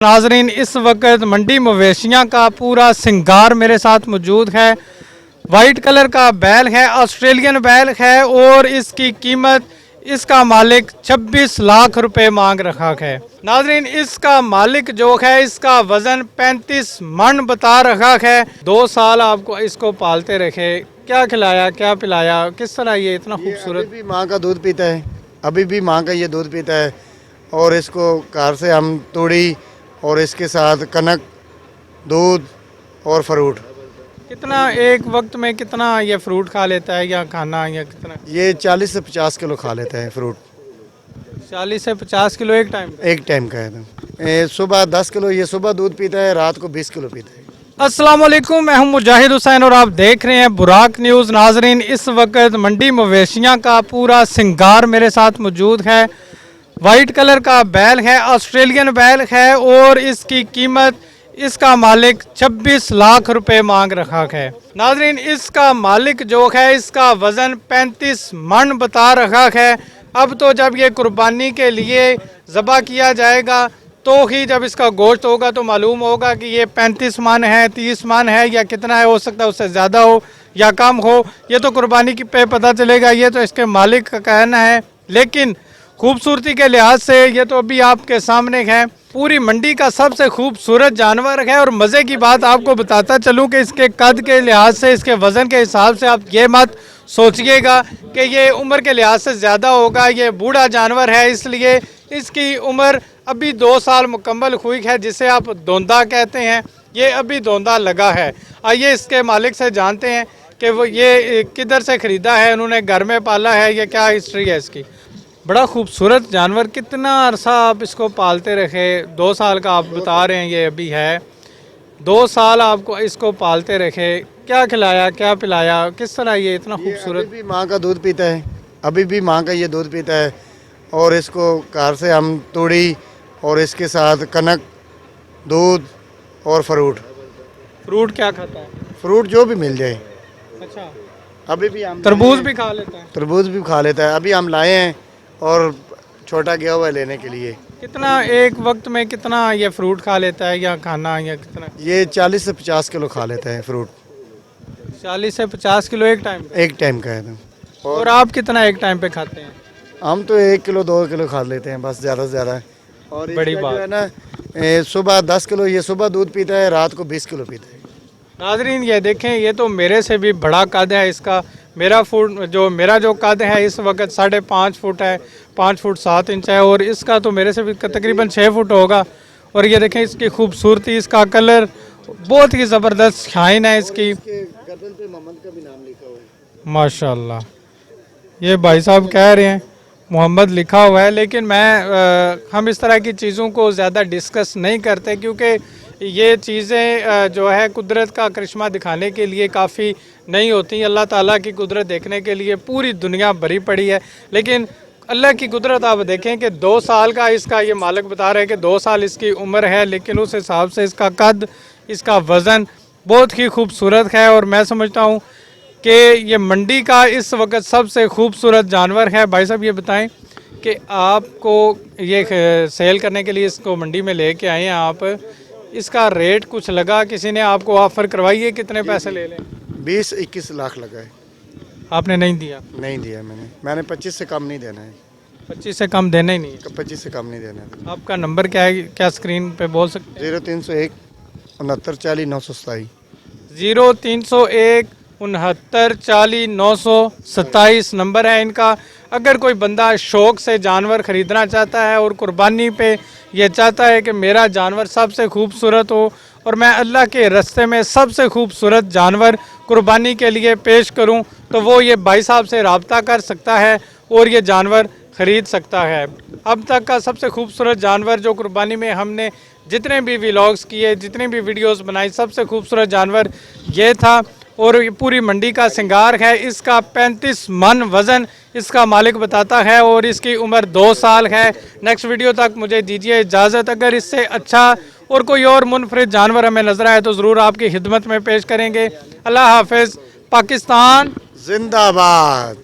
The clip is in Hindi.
नाजरीन, इस वक्त मंडी मवेशियाँ का पूरा सिंगार मेरे साथ मौजूद है। वाइट कलर का बैल है, ऑस्ट्रेलियन बैल है और इसकी कीमत इसका मालिक 26 लाख रुपए मांग रखा है। नाजरीन, इसका मालिक जो है इसका वजन 35 मन बता रखा है। 2 साल आपको इसको पालते रखे, क्या खिलाया क्या पिलाया, किस तरह ये इतना खूबसूरत? अभी भी माँ का दूध पीता है, अभी भी माँ का ये दूध पीता है। और इसको कार से हम तूड़ी और इसके साथ कनक, दूध और फ्रूट। कितना एक वक्त में कितना ये फ्रूट खा लेता है या खाना, या कितना? ये 40 से 50 किलो खा लेता है फ्रूट। 40 से 50 किलो एक टाइम? एक टाइम का है तो सुबह 10 किलो ये सुबह दूध पीता है, रात को 20 किलो पीता है। अस्सलाम वालेकुम, मैं हूं मुजाहिद हुसैन और आप देख रहे हैं बुराक न्यूज़। नाजरीन, इस वक्त मंडी मवेशियाँ का पूरा सिंगार मेरे साथ मौजूद है। वाइट कलर का बैल है, ऑस्ट्रेलियन बैल है और इसकी कीमत इसका मालिक 26 लाख रुपए मांग रखा है। नाजरीन, इसका मालिक जो है इसका वज़न 35 मन बता रखा है। अब तो जब ये कुर्बानी के लिए ज़बह किया जाएगा तो ही जब इसका गोश्त होगा तो मालूम होगा कि ये 35 मन है, 30 मन है या कितना है। हो सकता है उससे ज़्यादा हो या कम हो, ये तो कुर्बानी की पे पता चलेगा। ये तो इसके मालिक का कहना है, लेकिन खूबसूरती के लिहाज से ये तो अभी आपके सामने है। पूरी मंडी का सबसे खूबसूरत जानवर है। और मज़े की बात आपको बताता चलूँ कि इसके कद के लिहाज से, इसके वज़न के हिसाब से आप ये मत सोचिएगा कि ये उम्र के लिहाज से ज़्यादा होगा। ये बूढ़ा जानवर है, इसलिए इसकी उम्र अभी 2 साल मुकम्मल हुई है, जिसे आप दोंदा कहते हैं। ये अभी दोंदा लगा है। आइए इसके मालिक से जानते हैं कि वो ये किधर से ख़रीदा है, उन्होंने घर में पाला है, ये क्या हिस्ट्री है इसकी। बड़ा खूबसूरत जानवर, कितना अरसा आप इसको पालते रखे? 2 साल का आप बता रहे हैं ये अभी है। 2 साल आपको इसको पालते रखे, क्या खिलाया क्या पिलाया, किस तरह ये इतना खूबसूरत? अभी भी माँ का दूध पीता है, अभी भी माँ का ये दूध पीता है। और इसको कार से हम तूड़ी और इसके साथ कनक, दूध और फ्रूट। फ्रूट क्या खाता है? फ्रूट जो भी मिल जाए। अच्छा, अभी भी हम तरबूज भी खा लेता है? तरबूज भी खा लेता है। अभी हम लाए हैं और छोटा गया हुआ है लेने के लिए। कितना एक वक्त में कितना ये फ्रूट खा लेता है या खाना, या कितना? ये 40 से 50 किलो खा लेता है फ्रूट। 40 से 50 किलो एक टाइम? एक टाइम का है तो। और आप कितना एक टाइम पे खाते हैं? हम तो 1 किलो 2 किलो खा लेते हैं बस, ज़्यादा से ज़्यादा। और बड़ी इसका बात जो है ना, सुबह 10 किलो ये सुबह दूध पीता है, रात को 20 किलो पीता है। नाजरीन, ये देखें, ये तो मेरे से भी बड़ा कद है इसका। मेरा जो कद है इस वक्त 5.5 फुट है, 5 फुट 7 इंच है। और इसका तो मेरे से भी तकरीबन 6 फुट होगा। और ये देखें इसकी खूबसूरती, इसका कलर बहुत ही ज़बरदस्त शाइन है इसकी। गर्दन पे मोहम्मद का भी नाम लिखा हुआ है। माशाल्लाह, ये भाई साहब कह रहे हैं मोहम्मद लिखा हुआ है। लेकिन हम इस तरह की चीज़ों को ज़्यादा डिस्कस नहीं करते, क्योंकि ये चीज़ें जो है कुदरत का करिश्मा दिखाने के लिए काफ़ी नहीं होती। अल्लाह ताला की कुदरत देखने के लिए पूरी दुनिया भरी पड़ी है। लेकिन अल्लाह की कुदरत आप देखें कि 2 साल का इसका ये मालिक बता रहे हैं कि 2 साल इसकी उम्र है, लेकिन उस हिसाब से इसका कद, इसका वज़न बहुत ही खूबसूरत है। और मैं समझता हूँ कि ये मंडी का इस वक्त सबसे खूबसूरत जानवर है। भाई साहब, ये बताएं कि आपको ये सेल करने के लिए इसको मंडी में लेके आए हैं आप, इसका रेट कुछ लगा? किसी ने आपको ऑफ़र करवाई है कितने पैसे ले लें? 20-21 लाख लगा है। आपने नहीं दिया? नहीं दिया मैंने 25 से कम नहीं देना है। 25 से कम देना ही नहीं है? 25 से कम नहीं देना है। आपका नंबर क्या है, क्या स्क्रीन पे बोल सकते हैं? 0301 6940 927। 0301 6940 927 नंबर है इनका। अगर कोई बंदा शौक़ से जानवर ख़रीदना चाहता है और कुर्बानी पे ये चाहता है कि मेरा जानवर सबसे खूबसूरत हो और मैं अल्लाह के रास्ते में सबसे खूबसूरत जानवर कुर्बानी के लिए पेश करूं, तो वो ये भाई साहब से रब्ता कर सकता है और ये जानवर ख़रीद सकता है। अब तक का सबसे खूबसूरत जानवर जो कुर्बानी में हमने जितने भी व्लॉग्स किए, जितनी भी वीडियोस बनाई, सबसे खूबसूरत जानवर ये था। और ये पूरी मंडी का सिंगार है। इसका 35 मन वज़न इसका मालिक बताता है और इसकी उम्र 2 साल है। नेक्स्ट वीडियो तक मुझे दीजिए इजाज़त। अगर इससे अच्छा और कोई और मुनफरिद जानवर हमें नज़र आए तो ज़रूर आपकी खिदमत में पेश करेंगे। अल्लाह हाफ़िज़। पाकिस्तान जिंदाबाद।